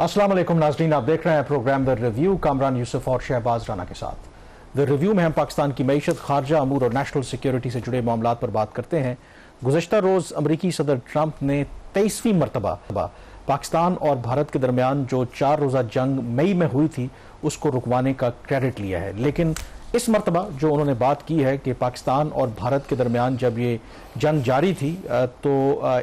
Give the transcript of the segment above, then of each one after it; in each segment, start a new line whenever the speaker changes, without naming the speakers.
अस्सलाम वालेकुम नाज़रीन, आप देख रहे हैं programme the review Kamran Yousuf और शहबाज राना के साथ। द रिव्यू में हम पाकिस्तान की मईशत, खारजा अमूर और नेशनल सिक्योरिटी से जुड़े मामलों पर बात करते हैं। गुज़श्ता रोज़ अमरीकी सदर ट्रंप ने 23वीं मरतबा पाकिस्तान और भारत के दरमियान जो 4 रोज़ा जंग मई में हुई थी उसको रुकवाने का क्रेडिट लिया है। लेकिन इस मरतबा जो उन्होंने बात की है कि पाकिस्तान और भारत के दरमियान जब ये जंग जारी थी तो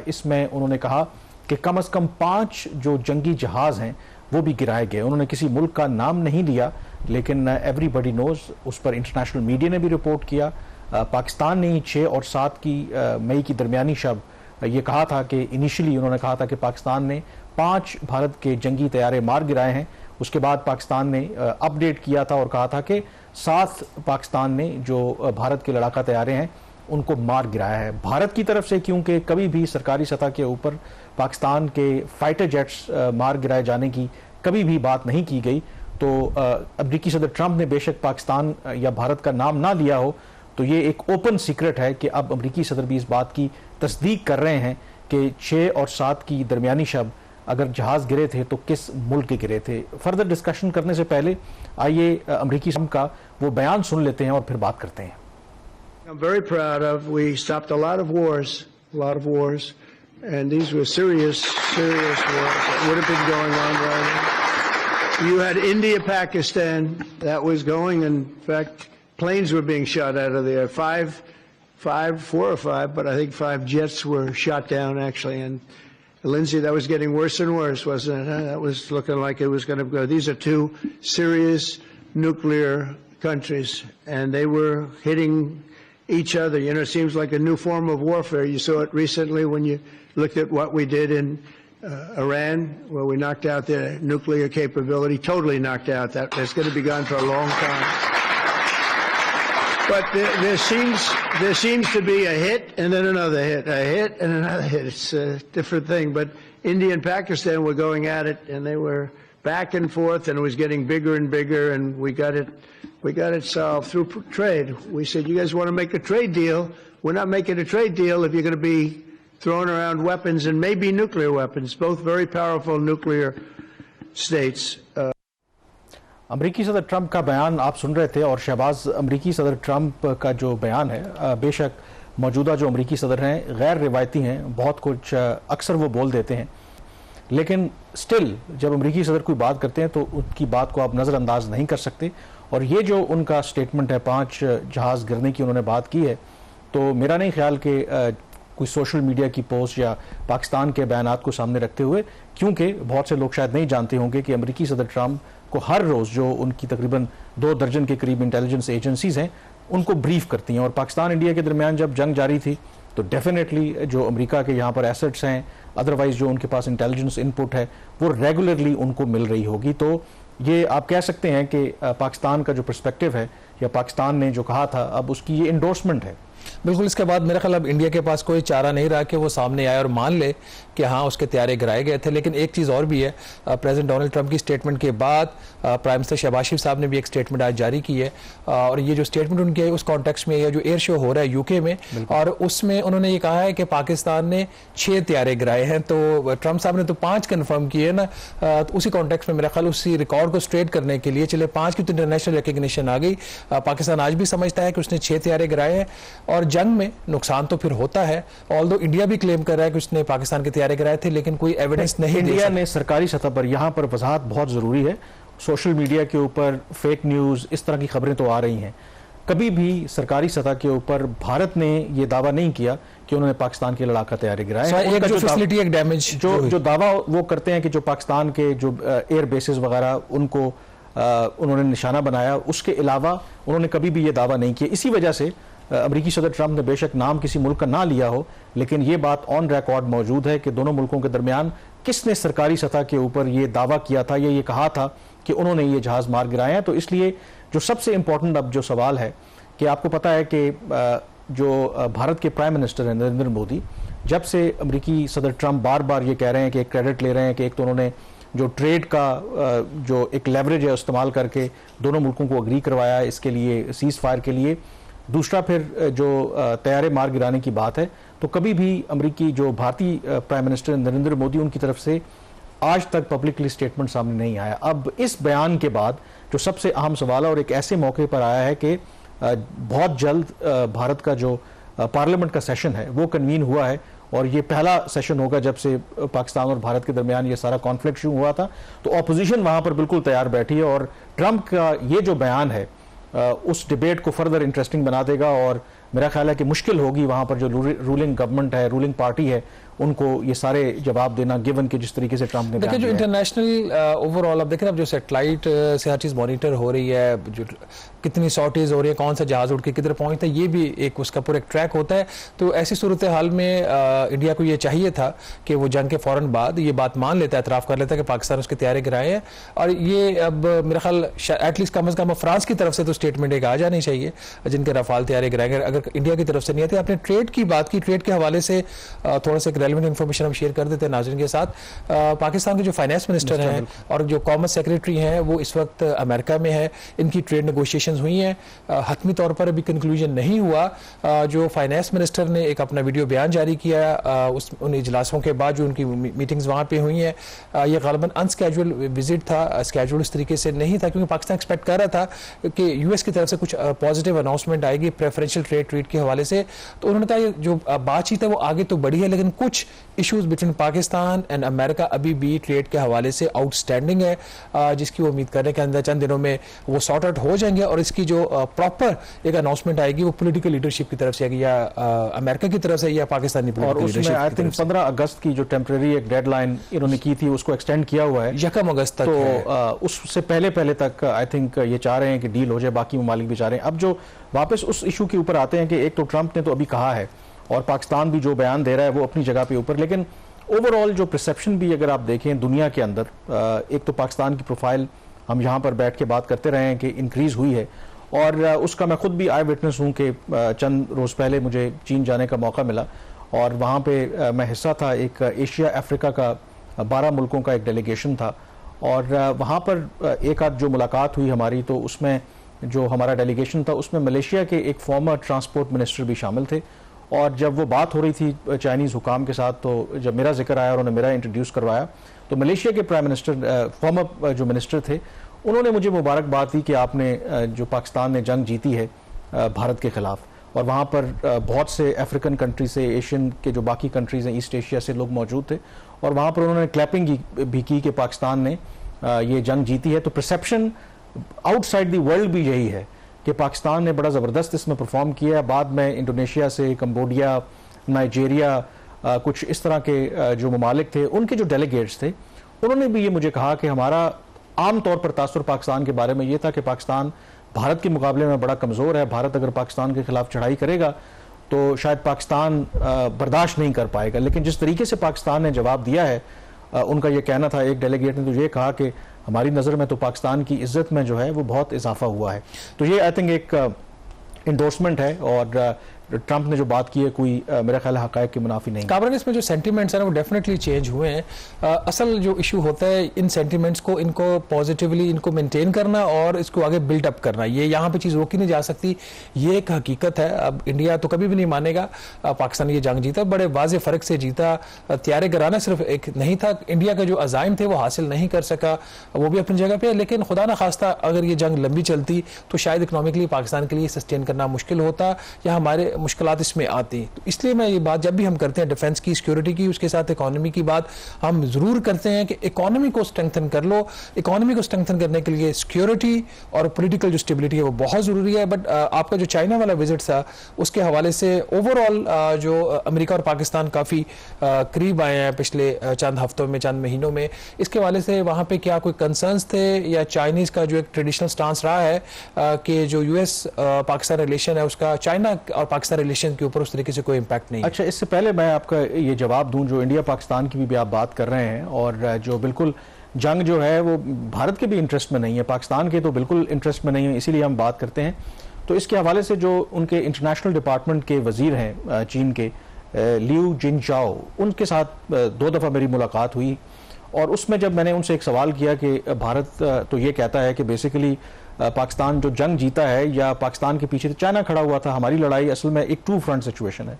इसमें उन्होंने कहा कि कम से कम 5 जो जंगी जहाज़ हैं वो भी गिराए गए। उन्होंने किसी मुल्क का नाम नहीं लिया, लेकिन एवरीबडी नोज उस पर इंटरनेशनल मीडिया ने भी रिपोर्ट किया। पाकिस्तान ने 6 और 7 की मई की दरमियानी शब ये कहा था कि इनिशियली उन्होंने कहा था कि पाकिस्तान ने 5 भारत के जंगी तैयारे मार गिराए हैं। उसके बाद पाकिस्तान ने अपडेट किया था और कहा था कि 7 पाकिस्तान ने जो भारत के लड़ाका तैयारे हैं उनको मार गिराया है। भारत की तरफ से क्योंकि कभी भी सरकारी सतह के ऊपर पाकिस्तान के फाइटर जेट्स मार गिराए जाने की कभी भी बात नहीं की गई, तो अमरीकी सदर ट्रंप ने बेशक पाकिस्तान या भारत का नाम ना लिया हो, तो ये एक ओपन सीक्रेट है कि अब अमरीकी सदर भी इस बात की तस्दीक कर रहे हैं कि 6 और 7 की दरमियानी शब अगर जहाज गिरे थे तो किस मुल्क के गिरे थे। फर्दर डिस्कशन करने से पहले आइए अमरीकी सदर का वो बयान सुन लेते हैं और फिर बात करते हैं।
I'm very proud of. We stopped a lot of wars, and these were serious wars that would have been going on right now. You had India, Pakistan, that was going. In fact, planes were being shot out of there. 4 or 5, but I think 5 jets were shot down actually. And Lindsay, that was getting worse and worse, wasn't it? That was looking like it was going to go. These are 2 serious nuclear countries, and they were hitting each other. You know, it seems like a new form of warfare. You saw it recently when you looked at what we did in Iran, where we knocked out their nuclear capability, totally knocked out. That it's going to be gone for a long time. But there seems to be a hit and then another hit, a hit and another hit. It's a different thing. But India and Pakistan were going at it, and they were back and forth, and it was getting bigger and bigger, and we got it solved through trade. We said, you guys want to make a trade deal? We're not making a trade deal if you're going to be throwing around weapons, and maybe nuclear weapons, both very powerful nuclear states.
अमरीकी सदर Trump का बयान आप सुन रहे थे। और शहबाज, अमरीकी सदर ट्रंप का जो बयान है, बेशक मौजूदा जो अमरीकी सदर हैं गैर रिवायती हैं, बहुत कुछ अक्सर वो बोल देते हैं, लेकिन स्टिल जब अमरीकी सदर कोई बात करते हैं तो उनकी बात को आप नज़रअंदाज नहीं कर सकते। और ये जो उनका स्टेटमेंट है, 5 जहाज़ गिरने की उन्होंने बात की है, तो मेरा नहीं ख्याल कि कोई सोशल मीडिया की पोस्ट या पाकिस्तान के बयानात को सामने रखते हुए, क्योंकि बहुत से लोग शायद नहीं जानते होंगे कि अमरीकी सदर ट्रंप को हर रोज़ जो उनकी तकरीबन 2 दर्जन के करीब इंटेलिजेंस एजेंसीज हैं उनको ब्रीफ करती हैं। और पाकिस्तान इंडिया के दरमियान जब जंग जारी थी तो डेफिनेटली जो अमेरिका के यहाँ पर एसेट्स हैं, अदरवाइज जो उनके पास इंटेलिजेंस इनपुट है वो रेगुलरली उनको मिल रही होगी। तो ये आप कह सकते हैं कि पाकिस्तान का जो पर्सपेक्टिव है या पाकिस्तान ने जो कहा था, अब उसकी ये इंडोर्समेंट है।
बिल्कुल, इसके बाद मेरा ख्याल अब इंडिया के पास कोई चारा नहीं रहा कि वो सामने आए और मान ले कि हाँ उसके तैयारे गिराए गए थे। लेकिन एक चीज़ और भी है, प्रेसिडेंट डोनाल्ड ट्रंप की स्टेटमेंट के बाद प्राइम मिनिस्टर शहबाज शरीफ साहब ने भी एक स्टेटमेंट आज जारी की है, और ये जो स्टेटमेंट उनकी है उस कॉन्टेक्स्ट में, या जो एयर शो हो रहा है यूके में, और उसमें उन्होंने ये कहा है कि पाकिस्तान ने 6 तैयारे गिराए हैं। तो ट्रंप साहब ने तो 5 कन्फर्म किए ना, तो उसी कॉन्टेक्स्ट में मेरा ख्याल उसी रिकॉर्ड को स्ट्रेट करने के लिए चले 5 की तो इंटरनेशनल रिकग्निशन आ गई। पाकिस्तान आज भी समझता है कि उसने 6 तैयारे गिराए हैं, और जंग में नुकसान तो फिर होता है। ऑल्दो इंडिया भी क्लेम कर रहा है कि उसने पाकिस्तान के तैयारे गिराए थे, लेकिन कोई एविडेंस नहीं।
इंडिया ने सरकारी सतह पर, यहाँ पर वजाहत बहुत जरूरी है, सोशल मीडिया के ऊपर फेक न्यूज इस तरह की खबरें तो आ रही हैं, कभी भी सरकारी सतह के ऊपर भारत ने यह दावा नहीं किया कि उन्होंने पाकिस्तान के लड़ाका तैयारे गिराए। जो दावा वो करते हैं कि जो पाकिस्तान के जो एयर बेसिस वगैरह उनको उन्होंने निशाना बनाया, उसके अलावा उन्होंने कभी भी ये दावा नहीं किया। इसी वजह से अमरीकी सदर ट्रंप ने बेशक नाम किसी मुल्क का ना लिया हो, लेकिन ये बात ऑन रिकॉर्ड मौजूद है कि दोनों मुल्कों के दरमियान किसने सरकारी सतह के ऊपर ये दावा किया था या ये कहा था कि उन्होंने ये जहाज मार गिराए हैं। तो इसलिए जो सबसे इंपॉर्टेंट अब जो सवाल है कि आपको पता है कि जो भारत के प्राइम मिनिस्टर हैं नरेंद्र मोदी, जब से अमरीकी सदर ट्रंप बार बार ये कह रहे हैं कि एक क्रेडिट ले रहे हैं कि एक तो उन्होंने जो ट्रेड का जो एक लेवरेज है इस्तेमाल करके दोनों मुल्कों को अग्री करवाया इसके लिए, सीज फायर के लिए, दूसरा फिर जो तैयारे मार गिराने की बात है, तो कभी भी अमरीकी जो भारतीय प्राइम मिनिस्टर नरेंद्र मोदी उनकी तरफ से आज तक पब्लिकली स्टेटमेंट सामने नहीं आया। अब इस बयान के बाद जो सबसे अहम सवाल है और एक ऐसे मौके पर आया है कि बहुत जल्द भारत का जो पार्लियामेंट का सेशन है वो कन्वीन हुआ है और ये पहला सेशन होगा जब से पाकिस्तान और भारत के दरमियान ये सारा कॉन्फ्लिक्ट शुरू हुआ था। तो ऑपोजिशन वहां पर बिल्कुल तैयार बैठी है और ट्रंप का ये जो बयान है उस डिबेट को फर्दर इंटरेस्टिंग बना देगा और मेरा ख्याल है कि मुश्किल होगी वहां पर जो रूलिंग गवर्नमेंट है, रूलिंग पार्टी है, उनको ये सारे जवाब देना, गिवन कि जिस तरीके से ट्रंप ने
देखिए जो इंटरनेशनल ओवरऑल अब देखें, अब जो सैटेलाइट से हर चीज़ मॉनिटर हो रही है, जो कितनी सॉर्टेज हो रही है, कौन सा जहाज उड़ के किधर पहुंचता है, ये भी एक उसका पूरा एक ट्रैक होता है। तो ऐसी सूरत हाल में इंडिया को ये चाहिए था कि वो जंग के फौरन बाद ये बात मान लेता है, एतराफ़ कर लेता है कि पाकिस्तान उसके तैयारी गिराए हैं। और ये अब मेरा ख्याल एटलीस्ट कम अज़ कम फ्रांस की तरफ से तो स्टेटमेंट एक आ जानी चाहिए जिनके रफाल तैयारी गिराएंगे। अगर इंडिया की तरफ से नहीं आती। आपने ट्रेड की बात की, ट्रेड के हवाले से थोड़ा सा एक रेलेवेंट इन्फॉर्मेशन हम शेयर कर देते हैं नाज़रीन के साथ। पाकिस्तान के जो फाइनेंस मिनिस्टर हैं और जो कॉमर्स सेक्रेटरी हैं वो इस वक्त अमेरिका में है। इनकी ट्रेड नेगोशिएशंस हुई हैं, हतमी तौर पर अभी कंक्लूजन नहीं हुआ। जो फाइनेंस मिनिस्टर ने एक अपना वीडियो बयान जारी किया उन इजलासों के बाद जो उनकी मीटिंग्स वहाँ पे हुई हैं, ये ग़ालिबन अनस्केजुअल विजिट था, स्केजुअल इस तरीके से नहीं था क्योंकि पाकिस्तान एक्सपेक्ट कर रहा था कि यूएस की तरफ से कुछ पॉजिटिव अनाउंसमेंट आएगी प्रेफरेंशियल ट्रेड के हवाले से। तो उन्होंने कहा जो बातचीत है वो आगे तो बढ़ी है लेकिन कुछ issues between Pakistan and America अभी भी ट्रेड के हवाले से आउटस्टैंडिंग है, जिसकी वो उम्मीद करने के अंदर चंद दिनों में वो सॉर्ट आउट हो जाएंगे और इसकी जो प्रॉपर एक अनाउंसमेंट आएगी वो पॉलिटिकल लीडरशिप की तरफ से आएगी, या अमेरिका की तरफ से या पाकिस्तानी
और उसमें आई थिंक 15 अगस्त की जो टेम्परेरी एक डेडलाइन इन्होंने की थी उसको एक्सटेंड किया हुआ है
1 अगस्त तक।
तो उससे पहले तक आई थिंक ये चाह रहे हैं कि डील हो जाए, बाकी ममालिक भी चाह रहे हैं। अब जो वापस उस इशू के ऊपर आते हैं कि एक तो ट्रंप ने तो अभी कहा है और पाकिस्तान भी जो बयान दे रहा है वो अपनी जगह पे ऊपर, लेकिन ओवरऑल जो परसेप्शन भी अगर आप देखें दुनिया के अंदर, एक तो पाकिस्तान की प्रोफाइल हम यहाँ पर बैठ के बात करते रहे हैं कि इंक्रीज़ हुई है और उसका मैं खुद भी आई विटनेस हूँ कि चंद रोज़ पहले मुझे चीन जाने का मौका मिला और वहाँ पे मैं हिस्सा था एक एशिया अफ्रीका का 12 मुल्कों का एक डेलीगेशन था और वहाँ पर एक आध जो मुलाकात हुई हमारी तो उसमें जो हमारा डेलीगेशन था उसमें मलेशिया के एक फॉर्मर ट्रांसपोर्ट मिनिस्टर भी शामिल थे और जब वो बात हो रही थी चाइनीज़ हुकाम के साथ तो जब मेरा जिक्र आया और उन्होंने मेरा इंट्रोड्यूस करवाया तो मलेशिया के प्राइम मिनिस्टर फॉर्मर जो मिनिस्टर थे उन्होंने मुझे मुबारकबाद दी कि आपने जो पाकिस्तान ने जंग जीती है भारत के ख़िलाफ़ और वहाँ पर बहुत से अफ्रीकन कंट्री से, एशियन के जो बाकी कंट्रीज़ हैं, ईस्ट एशिया से लोग मौजूद थे और वहाँ पर उन्होंने क्लैपिंग भी की कि पाकिस्तान ने ये जंग जीती है। तो परसेप्शन आउटसाइड दी वर्ल्ड भी यही है कि पाकिस्तान ने बड़ा ज़बरदस्त इसमें परफॉर्म किया है। बाद में इंडोनेशिया से, कंबोडिया, नाइजीरिया, कुछ इस तरह के जो ममालिक थे उनके जो डेलीगेट्स थे उन्होंने भी ये मुझे कहा कि हमारा आम तौर पर तासुर पाकिस्तान के बारे में ये था कि पाकिस्तान भारत के मुकाबले में बड़ा कमज़ोर है, भारत अगर पाकिस्तान के खिलाफ चढ़ाई करेगा तो शायद पाकिस्तान बर्दाश्त नहीं कर पाएगा। लेकिन जिस तरीके से पाकिस्तान ने जवाब दिया है, उनका ये कहना था, एक डेलीगेट ने तो ये कहा कि हमारी नज़र में तो पाकिस्तान की इज्जत में जो है वो बहुत इजाफा हुआ है। तो ये आई थिंक एक इंडोर्समेंट है और ट्रंप ने जो बात की है कोई मेरा ख्याल हक़ाइक़ के मुनाफी नहीं।
कामरान, इसमें जो सेंटिमेंट्स हैं वो डेफिनेटली चेंज हुए हैं। असल जो इशू होता है इन सेंटिमेंट्स को, इनको पॉजिटिवली इनको मेंटेन करना और इसको आगे बिल्डअप करना, ये यहाँ पे चीज़ रोकी नहीं जा सकती, ये एक हकीकत है। अब इंडिया तो कभी भी नहीं मानेगा पाकिस्तान ये जंग जीता, बड़े वाज़े फ़र्क से जीता। तैयारी कराना सिर्फ एक नहीं था, इंडिया के जो अज़ाइम थे वो हासिल नहीं कर सका, वो भी अपनी जगह पर। लेकिन खुदा न खास्ता अगर ये जंग लंबी चलती तो शायद इकनॉमिकली पाकिस्तान के लिए सस्टेन करना मुश्किल होता या हमारे मुश्किलात इसमें आती। तो इसलिए मैं ये बात जब भी हम करते हैं डिफेंस की, सिक्योरिटी की, उसके साथ इकोनॉमी की बात हम जरूर करते हैं कि इकोनॉमी को स्ट्रेंथन कर लो। इकोनॉमी को स्ट्रेंथन करने के लिए सिक्योरिटी और पॉलिटिकल जो स्टेबिलिटी है वो बहुत ज़रूरी है। बट आपका जो चाइना वाला विजिट था उसके हवाले से ओवरऑल जो अमेरिका और पाकिस्तान काफ़ी करीब आए हैं पिछले चंद हफ्तों में, चंद महीनों में, इसके हवाले से वहाँ पर क्या कोई कंसर्न्स थे या चाइनीज़ का जो एक ट्रेडिशनल स्टांस रहा है कि जो यूएस पाकिस्तान रिलेशन है उसका चाइना और पाकिस्तान रिलेशन के ऊपर उस तरीके से कोई इंपैक्ट नहीं है?
अच्छा, इससे पहले मैं आपका ये जवाब दूं, जो इंडिया पाकिस्तान की भी आप बात कर रहे हैं और जो बिल्कुल जंग जो है वो भारत के भी इंटरेस्ट में नहीं है, पाकिस्तान के तो बिल्कुल इंटरेस्ट में नहीं है, इसीलिए हम बात करते हैं। तो इसके हवाले से जो उनके इंटरनेशनल डिपार्टमेंट के वजीर हैं चीन के, लियू जिनचाओ, उनके साथ 2 दफ़ा मेरी मुलाकात हुई और उसमें जब मैंने उनसे एक सवाल किया कि भारत तो ये कहता है कि बेसिकली पाकिस्तान जो जंग जीता है या पाकिस्तान के पीछे तो चाइना खड़ा हुआ था, हमारी लड़ाई असल में एक 2 फ्रंट सिचुएशन है।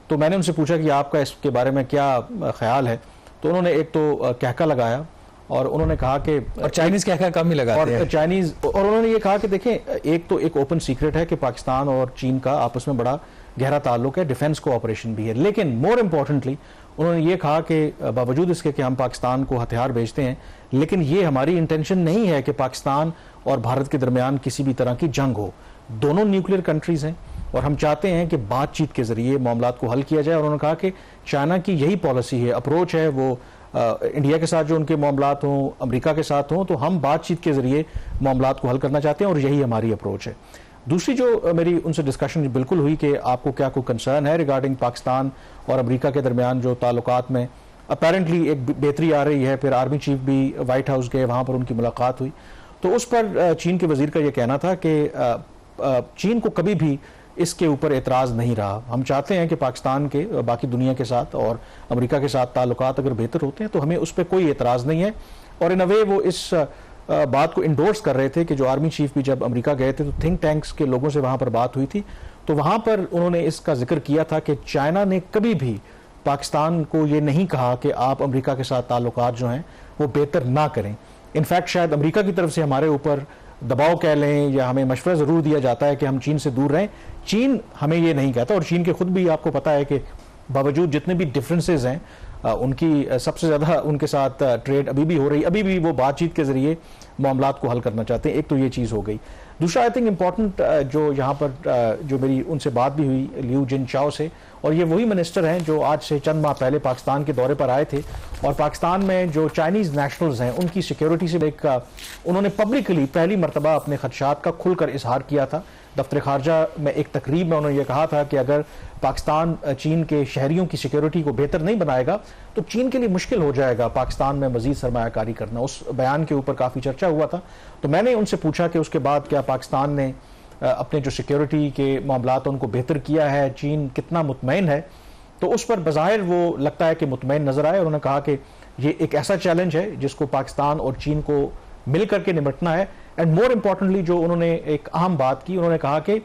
तो मैंने उनसे पूछा कि आपका इसके बारे में क्या ख्याल है, तो उन्होंने एक तो कहका लगाया और उन्होंने कहा कि
और चाइनीज कहका कम ही लगाते हैं
चाइनीज, और उन्होंने ये कहा कि देखें, एक तो एक ओपन सीक्रेट है कि पाकिस्तान और चीन का आपस में बड़ा गहरा ताल्लुक है, डिफेंस कोऑपरेशन भी है, लेकिन मोर इम्पोर्टेंटली उन्होंने ये कहा कि बावजूद इसके कि हम पाकिस्तान को हथियार भेजते हैं, लेकिन ये हमारी इंटेंशन नहीं है कि पाकिस्तान और भारत के दरमियान किसी भी तरह की जंग हो। दोनों न्यूक्लियर कंट्रीज हैं और हम चाहते हैं कि बातचीत के जरिए मामलात को हल किया जाए। और उन्होंने कहा कि चाइना की यही पॉलिसी है, अप्रोच है, वो इंडिया के साथ जो उनके मामलात हों, अमेरिका के साथ हों, तो हम बातचीत के जरिए मामलात को हल करना चाहते हैं और यही हमारी अप्रोच है। दूसरी जो मेरी उनसे डिस्कशन बिल्कुल हुई कि आपको क्या कोई कंसर्न है रिगार्डिंग पाकिस्तान और अमेरिका के दरमियान जो ताल्लुकात में अपेरेंटली एक बेहतरी आ रही है, फिर आर्मी चीफ भी व्हाइट हाउस गए, वहाँ पर उनकी मुलाकात हुई, तो उस पर चीन के वजीर का यह कहना था कि चीन को कभी भी इसके ऊपर एतराज़ नहीं रहा। हम चाहते हैं कि पाकिस्तान के बाकी दुनिया के साथ और अमेरिका के साथ ताल्लुकात अगर बेहतर होते हैं तो हमें उस पर कोई एतराज़ नहीं है। और इन अ वे वो इस बात को इंडोर्स कर रहे थे कि जो आर्मी चीफ भी जब अमेरिका गए थे तो थिंक टैंक्स के लोगों से वहाँ पर बात हुई थी, तो वहाँ पर उन्होंने इसका जिक्र किया था कि चाइना ने कभी भी पाकिस्तान को ये नहीं कहा कि आप अमेरिका के साथ ताल्लुकात जो हैं वो बेहतर ना करें। इनफैक्ट शायद अमेरिका की तरफ से हमारे ऊपर दबाव कह लें या हमें मशवरा ज़रूर दिया जाता है कि हम चीन से दूर रहें, चीन हमें ये नहीं कहता। और चीन के खुद भी आपको पता है कि बावजूद जितने भी डिफरेंसेस हैं उनकी सबसे ज़्यादा उनके साथ ट्रेड अभी भी हो रही, अभी भी वो बातचीत के ज़रिए मामलात को हल करना चाहते हैं। एक तो ये चीज़ हो गई। दूसरा आई थिंक इम्पॉर्टेंट जो यहाँ पर जो मेरी उनसे बात भी हुई लियू जिनचाओ से, और ये वही मिनिस्टर हैं जो आज से चंद माह पहले पाकिस्तान के दौरे पर आए थे और पाकिस्तान में जो चाइनीज़ नेशनल्स हैं उनकी सिक्योरिटी से एक उन्होंने पब्लिकली पहली मरतबा अपने खदशात का खुलकर इजहार किया था। दफ्तर खारजा में एक तकरीब में उन्होंने ये कहा था कि अगर पाकिस्तान चीन के शहरियों की सिक्योरिटी को बेहतर नहीं बनाएगा तो चीन के लिए मुश्किल हो जाएगा पाकिस्तान में मजीद सरमायाकारी करना। उस बयान के ऊपर काफ़ी चर्चा हुआ था। तो मैंने उनसे पूछा कि उसके बाद क्या पाकिस्तान ने अपने जो सिक्योरिटी के मामलात उनको बेहतर किया है, चीन कितना मुतमईन है, तो उस पर बज़ाहिर वो लगता है कि मुतमईन नजर आए। उन्होंने कहा कि ये एक ऐसा चैलेंज है जिसको पाकिस्तान और चीन को मिल करके निपटना है। एंड मोर इम्पॉर्टेंटली जो उन्होंने एक अहम बात की, उन्होंने कहा कि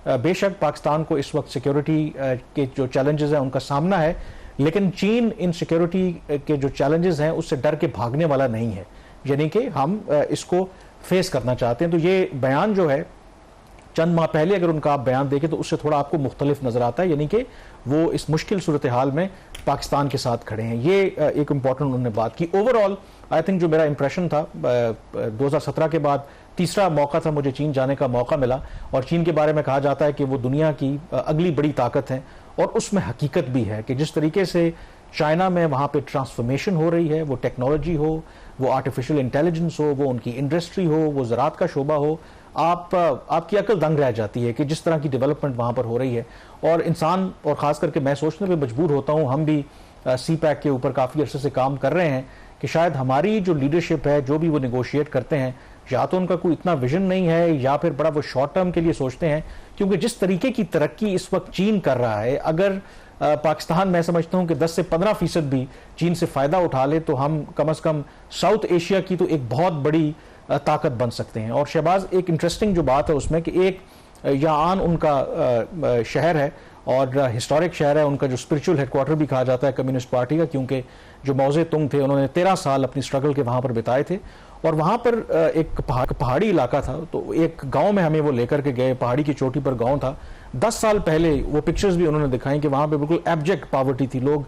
बेशक पाकिस्तान को इस वक्त सिक्योरिटी के जो चैलेंजेस हैं उनका सामना है, लेकिन चीन इन सिक्योरिटी के जो चैलेंजेस हैं उससे डर के भागने वाला नहीं है, यानी कि हम इसको फेस करना चाहते हैं। तो ये बयान जो है चंद माह पहले अगर उनका आप बयान देखें तो उससे थोड़ा आपको मुख्तलिफ नजर आता है, यानी कि वो इस मुश्किल सूरत हाल में पाकिस्तान के साथ खड़े हैं। ये एक इम्पॉर्टेंट उन्होंने बात की। ओवरऑल आई थिंक जो मेरा इंप्रेशन था 2017 के बाद तीसरा मौका था मुझे चीन जाने का मौका मिला, और चीन के बारे में कहा जाता है कि वो दुनिया की अगली बड़ी ताकत है, और उसमें हकीकत भी है कि जिस तरीके से चाइना में वहाँ पे ट्रांसफॉर्मेशन हो रही है, वो टेक्नोलॉजी हो, वो आर्टिफिशियल इंटेलिजेंस हो, वो उनकी इंडस्ट्री हो, वो ज़राअत का शोबा हो, आपकी अकल दंग रह जाती है कि जिस तरह की डेवलपमेंट वहाँ पर हो रही है। और इंसान, और ख़ास करके मैं सोचने पर मजबूर होता हूँ, हम भी CPEC के ऊपर काफ़ी अरसे से काम कर रहे हैं कि शायद हमारी जो लीडरशिप है, जो भी वो निगोशिएट करते हैं, या तो उनका कोई इतना विजन नहीं है या फिर बड़ा वो शॉर्ट टर्म के लिए सोचते हैं। क्योंकि जिस तरीके की तरक्की इस वक्त चीन कर रहा है, अगर पाकिस्तान मैं समझता हूं कि 10 से 15% भी चीन से फायदा उठा ले तो हम कम से कम साउथ एशिया की तो एक बहुत बड़ी ताकत बन सकते हैं। और शहबाज, एक इंटरेस्टिंग जो बात है उसमें कि एक यान उनका शहर है और हिस्टोरिक शहर है, उनका जो स्पिरिचुअल हेडक्वार्टर भी कहा जाता है कम्युनिस्ट पार्टी का, क्योंकि जो मौजे तुंग थे उन्होंने 13 साल अपनी स्ट्रगल के वहाँ पर बिताए थे। और वहाँ पर एक पहाड़ी इलाका था, तो एक गांव में हमें वो लेकर के गए, पहाड़ी की चोटी पर गांव था। 10 साल पहले वो पिक्चर्स भी उन्होंने दिखाई कि वहाँ पे बिल्कुल एब्जेक्ट पॉवर्टी थी, लोग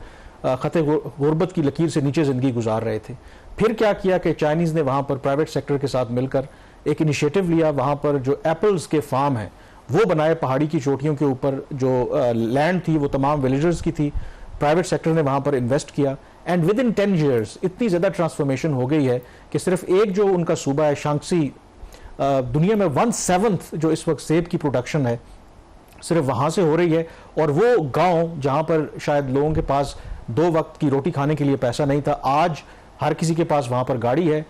खते गुर्बत की लकीर से नीचे ज़िंदगी गुजार रहे थे। फिर क्या किया कि चाइनीज़ ने वहाँ पर प्राइवेट सेक्टर के साथ मिलकर एक इनिशिएटिव लिया, वहाँ पर जो एप्पल्स के फार्म हैं वो बनाए पहाड़ी की चोटियों के ऊपर। जो लैंड थी वो तमाम विलेजर्स की थी, प्राइवेट सेक्टर ने वहाँ पर इन्वेस्ट किया, एंड विद इन 10 years इतनी ज़्यादा ट्रांसफॉर्मेशन हो गई है कि सिर्फ एक जो उनका सूबा है शांक्सी, दुनिया में 1/7 जो इस वक्त सेब की प्रोडक्शन है सिर्फ वहाँ से हो रही है। और वो गांव जहाँ पर शायद लोगों के पास 2 वक्त की रोटी खाने के लिए पैसा नहीं था, आज हर किसी के पास वहाँ पर गाड़ी है।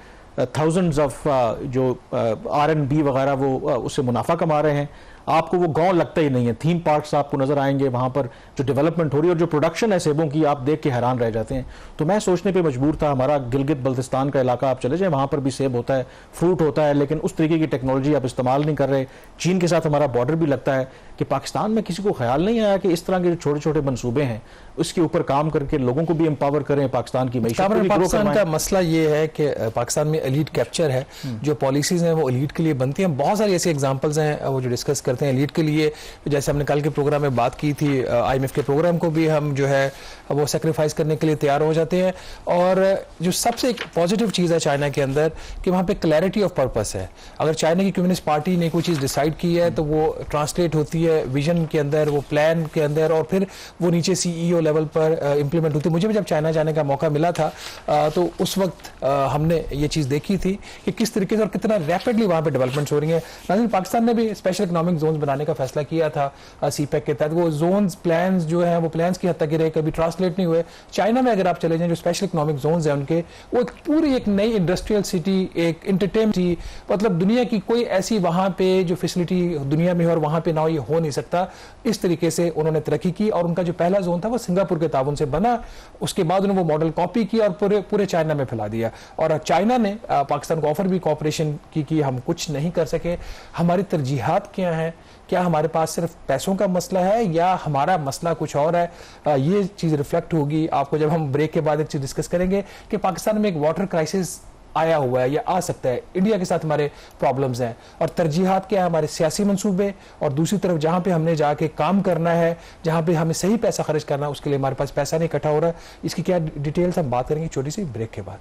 थाउजेंड्स ऑफ जो R&B वगैरह वो उससे मुनाफा कमा रहे हैं। आपको वो गांव लगता ही नहीं है। थीम पार्क्स आपको नजर आएंगे, वहां पर जो डेवलपमेंट हो रही है और जो प्रोडक्शन है सेबों की, आप देख के हैरान रह जाते हैं। तो मैं सोचने पे मजबूर था, हमारा गिलगित बल्तिस्तान का इलाका आप चले जाए, वहां पर भी सेब होता है, फ्रूट होता है, लेकिन उस तरीके की टेक्नोलॉजी आप इस्तेमाल नहीं कर रहे। चीन के साथ हमारा बॉर्डर भी लगता है कि पाकिस्तान में किसी को ख्याल नहीं आया कि इस तरह के जो छोटे छोटे मंसूबे हैं उसके ऊपर काम करके लोगों को भी एम्पावर करें, पाकिस्तान की मईशत को भी ग्रो
पाकिस्तान
करवाएं।
का मसला ये है कि पाकिस्तान में एलीट कैप्चर है, जो पॉलिसीज हैं वो एलीट के लिए बनती हैं। बहुत सारी ऐसी एग्जांपल्स हैं वो जो डिस्कस करते हैं एलीट के लिए। जैसे हमने कल के प्रोग्राम में बात की थी, IMF के प्रोग्राम को भी हम जो है वो सेक्रीफाइस करने के लिए तैयार हो जाते हैं। और जो सबसे एक पॉजिटिव चीज़ है चाइना के अंदर कि वहाँ पे क्लैरिटी ऑफ पर्पस है। अगर चाइना की कम्युनिस्ट पार्टी ने कोई चीज़ डिसाइड की है तो वो ट्रांसलेट होती है विजन के अंदर, वो प्लान के अंदर, और फिर वो नीचे CEO लेवल पर इंप्लीमेंट होती है। मुझे भी जब चाइना जाने का मौका मिला था तो उस वक्त हमने ये चीज़ देखी थी कि किस तरीके से और कितना रैपिडली वहाँ पे डेवलपमेंट्स हो रही हैं। नाज़रीन, पाकिस्तान ने भी स्पेशल इकोनॉमिक जोन्स बनाने का फैसला किया था CPEC के तहत। वो जोन्स प्लान्स जो हैं वो प्लान्स की हद तक ही रहे, कभी ट्रांसलेट नहीं हुए। चाइना में अगर आप चले जाएं, जो स्पेशल इकोनॉमिक जोन्स हैं उनके, वो एक पूरी एक नई इंडस्ट्रियल सिटी, एक एंटरटेनमेंट सिटी, मतलब दुनिया की कोई ऐसी वहाँ पे जो फैसिलिटी दुनिया में है और वहाँ पे ना ये हो नहीं सकता। इस तरीके से उन्होंने तरक्की की और उनका जो पहला जोन था वो सिंगापुर के ताउन से बना। उसके बाद उन्होंने वो मॉडल कॉपी किया और पूरे चाइना में फैला दिया। और चाइना ने पाकिस्तान को ऑफर भी कॉपरेशन की कि हम कुछ नहीं कर सके। हमारी तरजीहात क्या हैं? क्या हमारे पास सिर्फ पैसों का मसला है या हमारा मसला कुछ और है? ये चीज़ रिफ्लेक्ट होगी आपको जब हम ब्रेक के बाद एक चीज़ डिस्कस करेंगे कि पाकिस्तान में एक वाटर क्राइसिस आया हुआ है या आ सकता है। इंडिया के साथ हमारे प्रॉब्लम्स हैं और तरजीहात क्या है, हमारे सियासी मंसूबे, और दूसरी तरफ जहां पे हमने जाके काम करना है, जहां पे हमें सही पैसा खर्च करना है, उसके लिए हमारे पास पैसा नहीं इकट्ठा हो रहा है। इसकी क्या डिटेल्स हम बात करेंगे छोटी सी ब्रेक के बाद।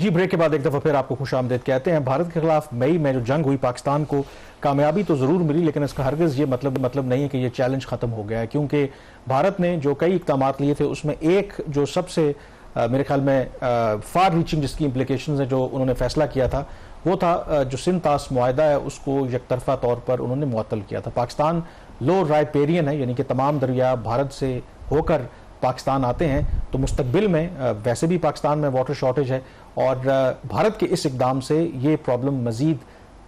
जी, ब्रेक के बाद एक दफ़ा फिर आपको खुशामदीद कहते हैं। भारत के खिलाफ मई में जो जंग हुई, पाकिस्तान को कामयाबी तो ज़रूर मिली, लेकिन इसका हरगिज़ ये मतलब नहीं है कि ये चैलेंज ख़त्म हो गया है, क्योंकि भारत ने जो कई इक़दामात लिए थे उसमें एक जो सबसे मेरे ख्याल में फार रीचिंग जिसकी इम्प्लीकेशंस है, जो उन्होंने फैसला किया था, वो था जो सिंध-तास मुआहदा है उसको यकतरफा तौर पर उन्होंने मुअत्तल किया था। पाकिस्तान लो राइपेरियन है, यानी कि तमाम दरिया भारत से होकर पाकिस्तान आते हैं, तो मुस्तकबिल में वैसे भी पाकिस्तान में वाटर शॉर्टेज है और भारत के इस इकदाम से ये प्रॉब्लम मज़ीद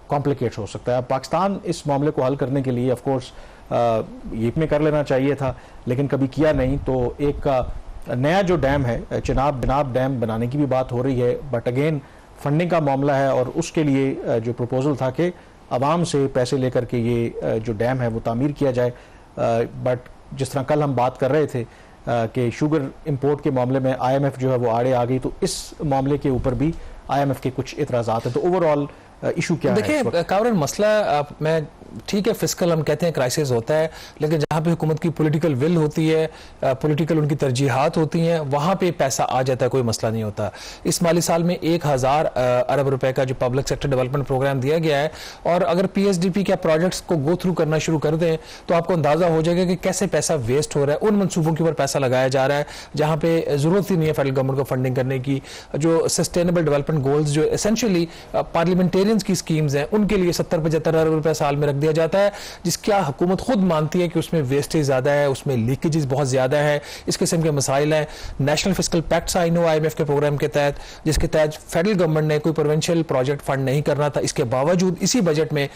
कॉम्प्लिकेट हो सकता है। पाकिस्तान इस मामले को हल करने के लिए ऑफ कोर्स ये में कर लेना चाहिए था, लेकिन कभी किया नहीं। तो एक नया जो डैम है, चिनाब डैम बनाने की भी बात हो रही है, बट अगेन फंडिंग का मामला है और उसके लिए जो प्रपोजल था कि आवाम से पैसे लेकर के ये जो डैम है वो तामीर किया जाए। बट जिस तरह कल हम बात कर रहे थे कि शुगर इंपोर्ट के मामले में IMF जो है वो आड़े आ गई, तो इस मामले के ऊपर भी IMF के कुछ इतराज़ात हैं। तो ओवरऑल इशू क्या है?
देखिए कावरन, मसला मैं ठीक है, फिस्कल हम कहते हैं क्राइसिस होता है, लेकिन जहाँ पे हुकूमत की पॉलिटिकल विल होती है, पॉलिटिकल उनकी तरजीहात होती हैं, वहाँ पे पैसा आ जाता है, कोई मसला नहीं होता। इस माली साल में 1000 अरब रुपए का जो पब्लिक सेक्टर डेवलपमेंट प्रोग्राम दिया गया है, और अगर PSDP के प्रोजेक्ट्स को गो थ्रू करना शुरू कर दें तो आपको अंदाजा हो जाएगा कि कैसे पैसा वेस्ट हो रहा है। उन मनसूबों के ऊपर पैसा लगाया जा रहा है जहाँ पे जरूरत ही नहीं है फेडरल गवर्नमेंट को फंडिंग करने की। जो सस्टेनेबल डेवलपमेंट गोल्स जो एसेंशियली पार्लियामेंटेरियंस की स्कीम्स हैं, उनके लिए 70-75 अरब रुपए साल में रख दिया जाता है, जिसका हुकूमत खुद मानती है कि उसमें वेस्टेज ज्यादा है, उसमें लीकेजेस बहुत ज्यादा है, इस किस्म के मसाइल हैं। नेशनल फिस्कल पैक्ट साइन हुआ IMF के प्रोग्राम के तहत, जिसके तहत फेडरल गवर्नमेंट ने कोई प्रोविंशियल प्रोजेक्ट फंड नहीं करना था, इसके बावजूद इसी बजट में